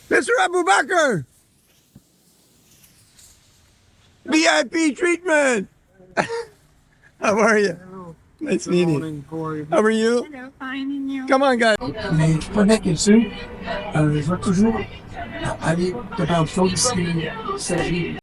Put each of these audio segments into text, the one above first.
Mr. Abubakar! VIP treatment! How are you? Nice meeting you. How are you? Hello, fine, and you? Come on, guys. Mais je connais quelqu'un, je vais toujours aller devant le fond si Serge.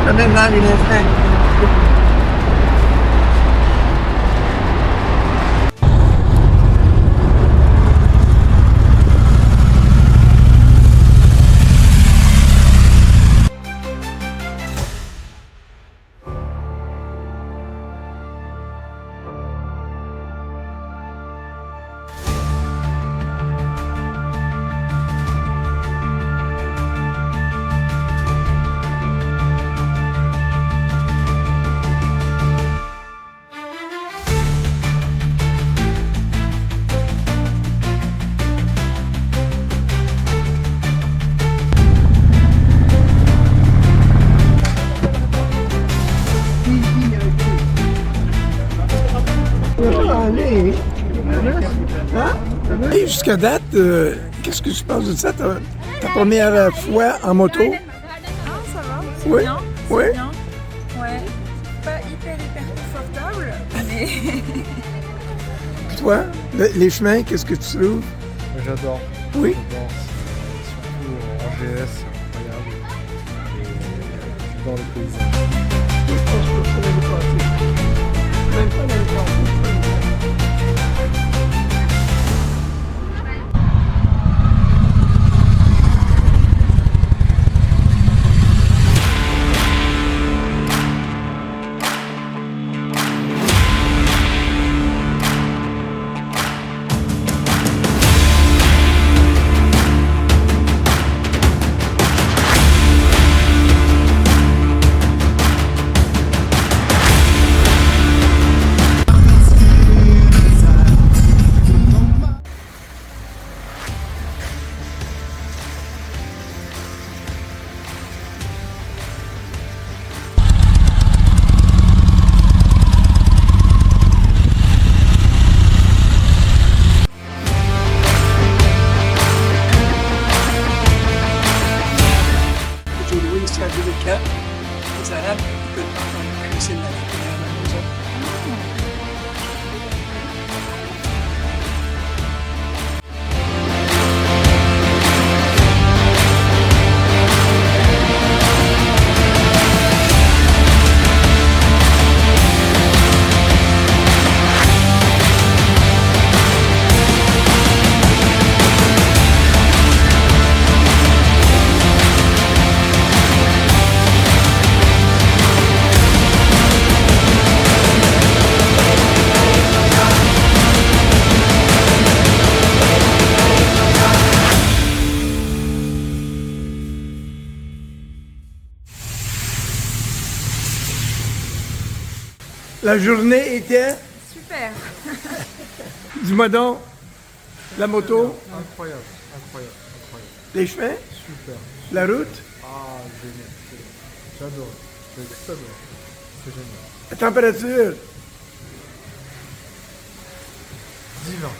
También nadie en este. Allez! Hein? Et jusqu'à date, qu'est-ce que tu penses de ça, ta première fois en moto? Ah, ça va. C'est Oui. bien. Oui. C'est bien. Ouais. Pas hyper confortable, mais. Puis toi, les chemins, qu'est-ce que tu trouves? J'adore. Oui. J'adore. Surtout en GS, c'est incroyable. Et j'adore le paysage. Je pense que c'est l'année passée. Même pas l'année passée. La journée était, Super. dis-moi donc, la moto, Incroyable, incroyable, incroyable. les chemins, Super. la route, Ah, génial. J'adore. J'adore. C'est génial. la température. Divin.